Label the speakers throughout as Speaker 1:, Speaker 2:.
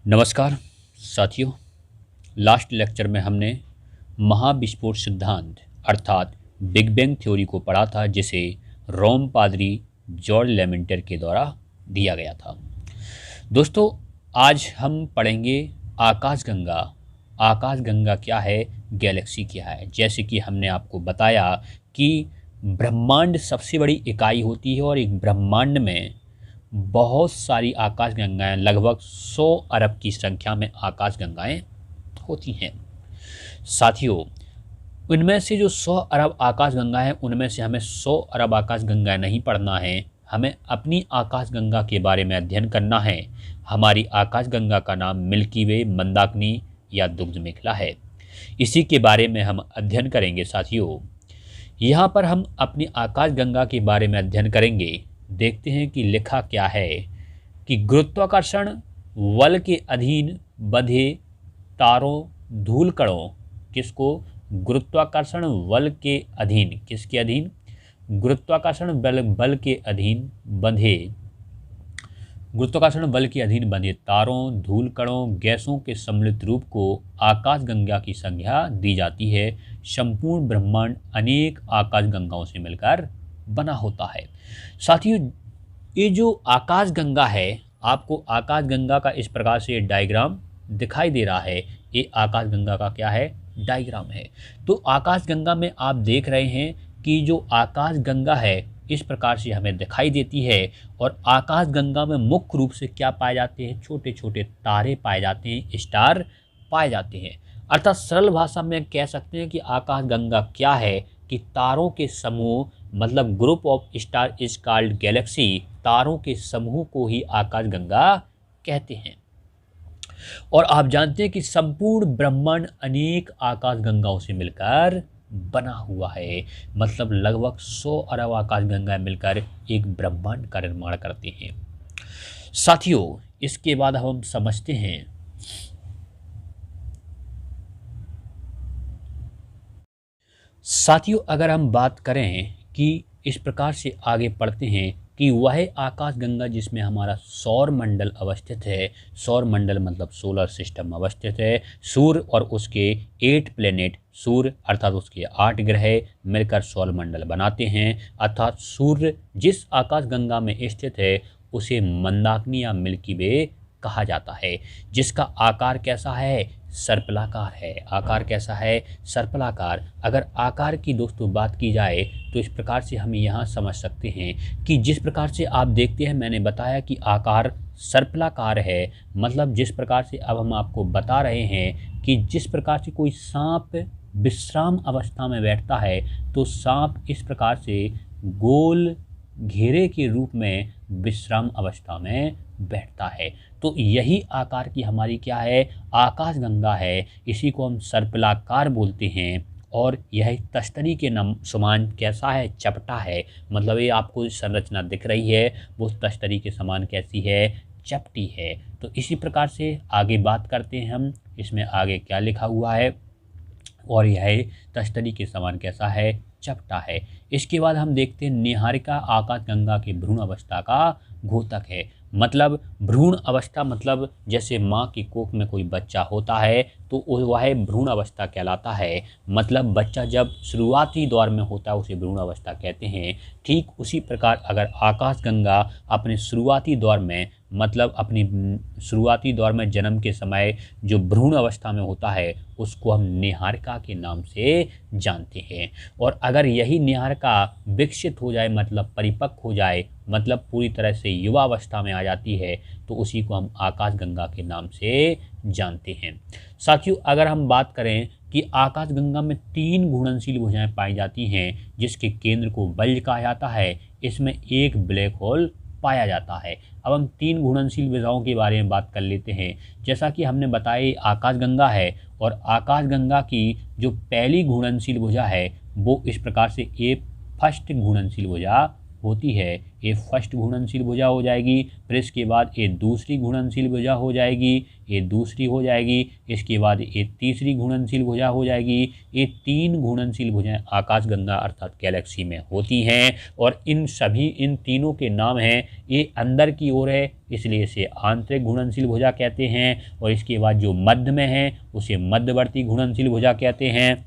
Speaker 1: नमस्कार साथियों। Last lecture में हमने महाविस्फोट सिद्धांत अर्थात बिग बैंग थ्योरी को पढ़ा था, जिसे रोम पादरी जॉर्ज लेमेंटर के द्वारा दिया गया था। दोस्तों, आज हम पढ़ेंगे आकाशगंगा। आकाशगंगा क्या है, गैलेक्सी क्या है। जैसे कि हमने आपको बताया कि ब्रह्मांड सबसे बड़ी इकाई होती है और एक ब्रह्मांड में बहुत सारी आकाशगंगाएं, लगभग 100 अरब की संख्या में आकाशगंगाएं होती हैं। साथियों, उनमें से जो 100 अरब आकाशगंगा हैं, उनमें से हमें 100 अरब आकाशगंगाएं नहीं पढ़ना है, हमें अपनी आकाशगंगा के बारे में अध्ययन करना है। हमारी आकाशगंगा का नाम मिल्की वे, मंदाकिनी या दुग्ध मेखला है। इसी के बारे में हम अध्ययन करेंगे। साथियों, यहाँ पर हम अपनी आकाशगंगा के बारे में अध्ययन करेंगे। देखते हैं कि लिखा क्या है कि गुरुत्वाकर्षण बल के अधीन बंधे तारों धूल कणों। किसको? गुरुत्वाकर्षण बल के अधीन। किसके अधीन? गुरुत्वाकर्षण बल के अधीन बंधे, गुरुत्वाकर्षण बल के अधीन बंधे तारों, धूल कणों, गैसों के सम्मिलित रूप को आकाशगंगा की संज्ञा दी जाती है। संपूर्ण ब्रह्मांड अनेक आकाशगंगाओं से मिलकर बना होता है। साथियों, ये जो आकाशगंगा है, आपको आकाशगंगा का इस प्रकार से डायग्राम दिखाई दे रहा है। ये आकाशगंगा का क्या है? डायग्राम है। तो आकाशगंगा में आप देख रहे हैं कि जो आकाशगंगा है इस प्रकार से हमें दिखाई देती है। और आकाशगंगा में मुख्य रूप से क्या पाए जाते हैं? छोटे छोटे तारे पाए जाते हैं, स्टार पाए जाते हैं। अर्थात सरल भाषा में कह सकते हैं कि आकाशगंगा क्या है कि तारों के समूह, मतलब group of star is called Galaxy. तारों के समूह को ही आकाशगंगा कहते हैं। और आप जानते हैं कि संपूर्ण ब्रह्मांड अनेक आकाशगंगाओं से मिलकर बना हुआ है। मतलब लगभग 100 अरब आकाशगंगाएं मिलकर एक ब्रह्मांड का निर्माण करते हैं। साथियों, इसके बाद हम समझते हैं साथियों, अगर हम बात करें कि इस प्रकार से आगे पढ़ते हैं कि वह आकाशगंगा जिसमें हमारा सौर मंडल अवस्थित है। सौर मंडल मतलब सोलर सिस्टम अवस्थित है। सूर्य और उसके 8 प्लेनेट, सूर्य अर्थात उसके 8 ग्रह मिलकर सौर मंडल बनाते हैं। अर्थात सूर्य जिस आकाशगंगा में स्थित है उसे मंदाकिनी या मिल्की वे कहा जाता है, जिसका आकार कैसा है? सर्पिलाकार है। आकार कैसा है? सर्पिलाकार। अगर आकार की दोस्तों बात की जाए तो इस प्रकार से हम यहाँ समझ सकते हैं कि जिस प्रकार से आप देखते हैं, मैंने बताया कि आकार सर्पिलाकार है। मतलब जिस प्रकार से अब हम आपको बता रहे हैं कि जिस प्रकार से कोई सांप विश्राम अवस्था में बैठता है तो सांप इस प्रकार से गोल घेरे के रूप में विश्राम अवस्था में बैठता है। तो यही आकार की हमारी क्या है? आकाशगंगा है। इसी को हम सर्पिलाकार बोलते हैं। और यह तस्तरी के नाम समान कैसा है? चपटा है। मतलब ये आपको संरचना दिख रही है, वो तस्तरी के समान कैसी है? चपटी है। तो इसी प्रकार से आगे बात करते हैं हम, इसमें आगे क्या लिखा हुआ है। और यह तस्तरी के समान कैसा है? चपटा है। इसके बाद हम देखते हैं निहारिका आकाशगंगा के भ्रूण अवस्था का घोतक है। मतलब भ्रूण अवस्था मतलब जैसे माँ की कोख में कोई बच्चा होता है तो वह भ्रूण अवस्था कहलाता है। मतलब बच्चा जब शुरुआती दौर में होता है उसे भ्रूण अवस्था कहते हैं। ठीक उसी प्रकार अगर आकाशगंगा अपने शुरुआती दौर में, मतलब अपनी शुरुआती दौर में जन्म के समय जो भ्रूण अवस्था में होता है उसको हम निहारिका के नाम से जानते हैं। और अगर यही निहारिका विकसित हो जाए, मतलब परिपक्व हो जाए, मतलब पूरी तरह से युवा अवस्था में आ जाती है, तो उसी को हम आकाशगंगा के नाम से जानते हैं। साथियों, अगर हम बात करें कि आकाशगंगा में 3 घूर्णनशील भुजाएं पाई जाती हैं, जिसके केंद्र को बल्ज कहा जाता है। इसमें एक ब्लैक होल पाया जाता है। अब हम 3 घूर्णनशील भुजाओं के बारे में बात कर लेते हैं। जैसा कि हमने बताया आकाशगंगा है, और आकाशगंगा की जो पहली घूर्णनशील भुजा है वो इस प्रकार से ए फर्स्ट घूर्णनशील भुजा होती है, ये फर्स्ट घूर्णनशील भुजा हो जाएगी, फिर इसके बाद ये दूसरी घूर्णनशील भुजा हो जाएगी, ये दूसरी हो जाएगी, इसके बाद ये तीसरी घूर्णनशील भुजा हो जाएगी। ये 3 घूर्णनशील भुजाएं आकाशगंगा अर्थात गैलेक्सी में होती हैं और इन तीनों के नाम हैं, ये अंदर की ओर है इसलिए इसे आंतरिक घूर्णनशील भुजा कहते हैं, और इसके बाद जो मध्य में है उसे मध्यवर्ती घूर्णनशील भुजा कहते हैं।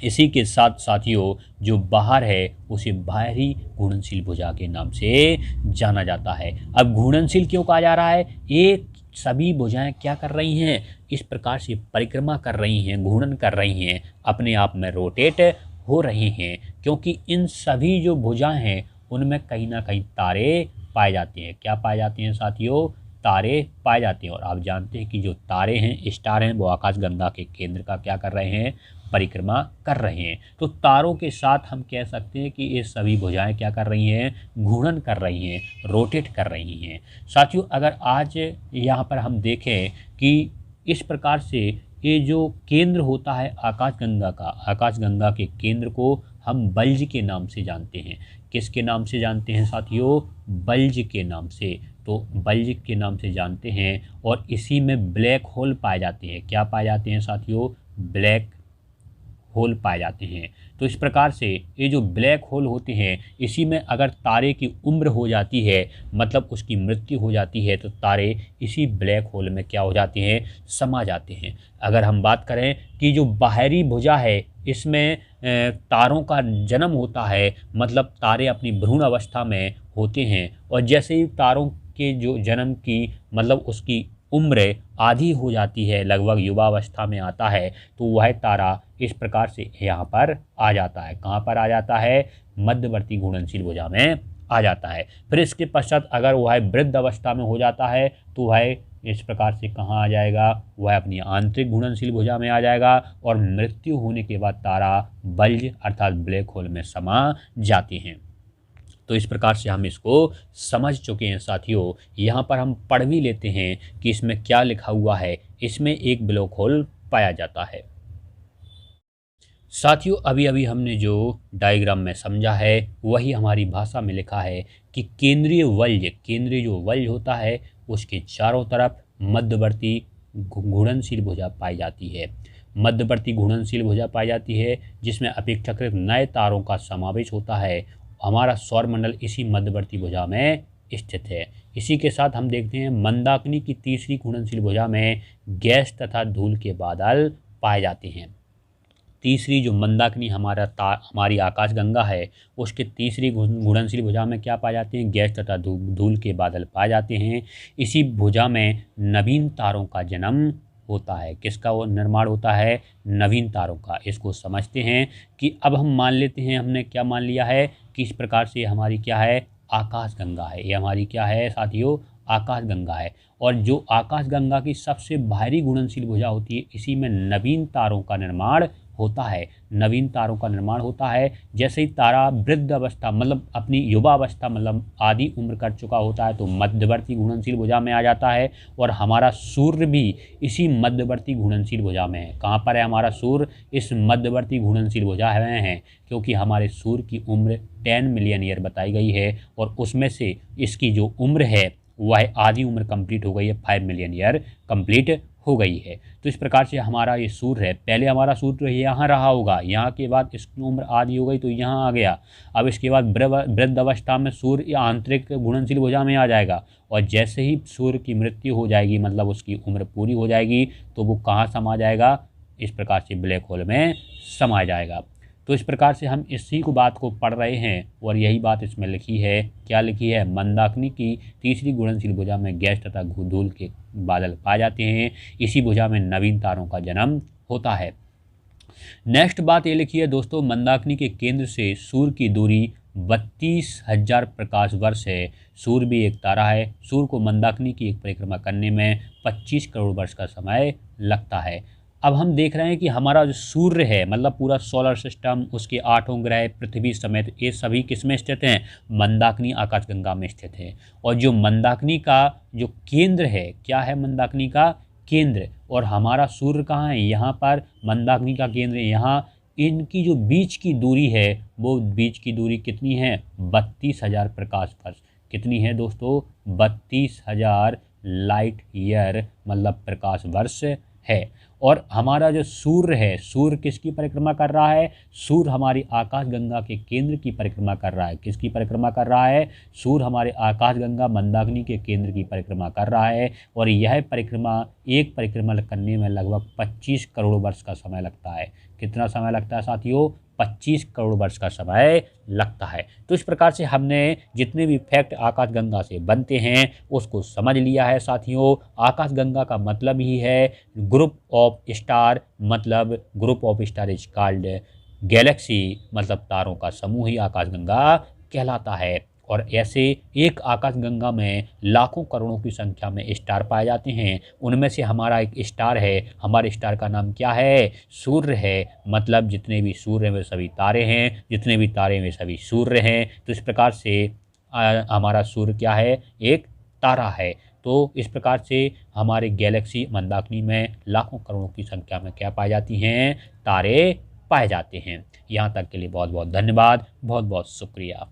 Speaker 1: इसी के साथ साथियों जो बाहर है उसे बाहरी घूर्णनशील भुजा के नाम से जाना जाता है। अब घूर्णनशील क्यों कहा जा रहा है? ये सभी भुजाएं क्या कर रही हैं? इस प्रकार से परिक्रमा कर रही हैं, घूर्णन कर रही हैं, अपने आप में रोटेट हो रही हैं, क्योंकि इन सभी जो भुजाएं हैं उनमें कहीं ना कहीं तारे पाए जाते हैं। क्या पाए जाते हैं साथियों? तारे पाए जाते हैं। और आप जानते हैं कि जो तारे हैं, स्टार हैं, वो आकाशगंगा के केंद्र का क्या कर रहे हैं? परिक्रमा कर रहे हैं। तो तारों के साथ हम कह सकते हैं कि ये सभी भुजाएं क्या कर रही हैं? घूर्णन कर रही हैं, रोटेट कर रही हैं। साथियों अगर आज यहाँ पर हम देखें कि इस प्रकार से ये जो केंद्र होता है आकाशगंगा का, आकाशगंगा के केंद्र को हम बल्ज के नाम से जानते हैं। किसके नाम से जानते हैं साथियों? बल्ज के नाम से। तो बल्ज के नाम से जानते हैं और इसी में ब्लैक होल पाए जाते हैं। क्या पाए जाते हैं साथियों? ब्लैक होल पाए जाते हैं। तो इस प्रकार से ये जो ब्लैक होल होते हैं, इसी में अगर तारे की उम्र हो जाती है, मतलब उसकी मृत्यु हो जाती है, तो तारे इसी ब्लैक होल में क्या हो जाते हैं? समा जाते हैं। अगर हम बात करें कि जो बाहरी भुजा है इसमें तारों का जन्म होता है, मतलब तारे अपनी भ्रूण अवस्था में होते हैं और जैसे ही तारों के जो जन्म की मतलब उसकी उम्र आधी हो जाती है, लगभग युवावस्था में आता है, तो वह तारा इस प्रकार से यहाँ पर आ जाता है। कहाँ पर आ जाता है? मध्यवर्ती घूर्णनशील भुजा में आ जाता है। फिर इसके पश्चात अगर वह वृद्ध अवस्था में हो जाता है तो वह इस प्रकार से कहाँ आ जाएगा? वह अपनी आंतरिक घूर्णनशील भुजा में आ जाएगा और मृत्यु होने के बाद तारा बल्ज अर्थात ब्लैक होल में समा जाती हैं। तो इस प्रकार से हम इसको समझ चुके हैं साथियों। यहाँ पर हम पढ़ भी लेते हैं कि इसमें क्या लिखा हुआ है। इसमें एक ब्लैक होल पाया जाता है। साथियों अभी अभी हमने जो डायग्राम में समझा है वही हमारी भाषा में लिखा है कि केंद्रीय जो वल्य होता है उसके चारों तरफ मध्यवर्ती घूर्णनशील भुजा पाई जाती है। मध्यवर्ती घूर्णनशील भुजा पाई जाती है जिसमें अपेक्षाकृत नए तारों का समावेश होता है। हमारा सौरमंडल इसी मध्यवर्ती भुजा में स्थित है। इसी के साथ हम देखते हैं मंदाकिनी की तीसरी घूर्णनशील भुजा में गैस तथा धूल के बादल पाए जाते हैं। तीसरी जो मंदाकिनी हमारी आकाशगंगा है उसके तीसरी घूर्णनशील भुजा में क्या पाए जाते हैं? गैस तथा धूल के बादल पाए जाते हैं। इसी भुजा में नवीन तारों का जन्म होता है। किसका वो निर्माण होता है? नवीन तारों का। इसको समझते हैं कि अब हम मान लेते हैं, हमने क्या मान लिया है कि इस प्रकार से हमारी क्या है? आकाशगंगा है। ये हमारी क्या है साथियों? आकाशगंगा है। और जो आकाशगंगा की सबसे बाहरी घूर्णनशील भुजा होती है इसी में नवीन तारों का निर्माण होता है। नवीन तारों का निर्माण होता है जैसे ही तारा वृद्ध अवस्था मतलब अपनी युवा अवस्था मतलब आधी उम्र कर चुका होता है तो मध्यवर्ती घूर्णनशील भुजा में आ जाता है। और हमारा सूर्य भी इसी मध्यवर्ती घूर्णनशील भुजा में है। कहाँ पर है हमारा सूर्य? इस मध्यवर्ती घूर्णनशील भुजा में है, क्योंकि हमारे सूर्य की उम्र 10 मिलियन ईयर बताई गई है और उसमें से इसकी जो उम्र है वह आधी उम्र कंप्लीट हो गई है, 5 मिलियन ईयर कंप्लीट हो गई है। तो इस प्रकार से हमारा ये सूर्य है। पहले हमारा सूर्य तो यहाँ रहा होगा, यहाँ के बाद इसकी उम्र आधी हो गई तो यहाँ आ गया। अब इसके बाद वृद्ध अवस्था में सूर्य आंतरिक घूर्णनशील भुजा में आ जाएगा और जैसे ही सूर्य की मृत्यु हो जाएगी मतलब उसकी उम्र पूरी हो जाएगी तो वो कहाँ समा जाएगा? इस प्रकार से ब्लैक होल में समा जाएगा। तो इस प्रकार से हम इसी को बात को पढ़ रहे हैं और यही बात इसमें लिखी है। क्या लिखी है? मंदाकिनी की तीसरी घूर्णनशील भुजा में गैस तथा धूल के बादल पाए जाते हैं। इसी भुजा में नवीन तारों का जन्म होता है। नेक्स्ट बात ये लिखी है दोस्तों, मंदाकिनी के केंद्र से सूर्य की दूरी 32,000 प्रकाश वर्ष है। सूर्य भी एक तारा है। सूर्य को मंदाकिनी की एक परिक्रमा करने में 25 करोड़ वर्ष का समय लगता है। अब हम देख रहे हैं कि हमारा जो सूर्य है मतलब पूरा सोलर सिस्टम, उसके 8 ग्रह, पृथ्वी समेत ये सभी किस में स्थित हैं? मंदाकिनी आकाशगंगा में स्थित है। और जो मंदाकिनी का जो केंद्र है, क्या है मंदाकिनी का केंद्र? और हमारा सूर्य कहाँ है? यहाँ पर मंदाकिनी का केंद्र यहाँ इनकी जो बीच की दूरी है वो बीच की दूरी कितनी है 32,000 प्रकाश वर्ष। कितनी है दोस्तों 32,000 लाइट ईयर मतलब प्रकाश वर्ष है। और हमारा जो सूर्य है, सूर्य किसकी परिक्रमा कर रहा है, सूर्य हमारी आकाशगंगा के केंद्र की परिक्रमा कर रहा है। किसकी परिक्रमा कर रहा है, सूर्य हमारे आकाशगंगा मंदाकिनी के केंद्र की परिक्रमा कर रहा है। और यह परिक्रमा एक परिक्रमा करने में लगभग 25 करोड़ वर्ष का समय लगता है। कितना समय लगता है साथियों 25 करोड़ वर्ष का समय लगता है। तो इस प्रकार से हमने जितने भी फैक्ट आकाशगंगा से बनते हैं उसको समझ लिया है साथियों। आकाशगंगा का मतलब ही है ग्रुप ऑफ स्टार, मतलब group of star is called Galaxy, मतलब तारों का समूह ही आकाशगंगा कहलाता है। और ऐसे एक आकाशगंगा में लाखों करोड़ों की संख्या में स्टार पाए जाते हैं। उनमें से हमारा एक स्टार है, हमारे स्टार का नाम क्या है, सूर्य है। मतलब जितने भी सूर्य हैं वे सभी तारे हैं, जितने भी तारे हैं वे सभी सूर्य हैं। तो इस प्रकार से हमारा सूर्य क्या है, एक तारा है। तो इस प्रकार से हमारे गैलेक्सी मंदाकिनी में लाखों करोड़ों की संख्या में क्या पाई जाती हैं, तारे पाए जाते हैं। यहाँ तक के लिए बहुत बहुत धन्यवाद, बहुत बहुत शुक्रिया।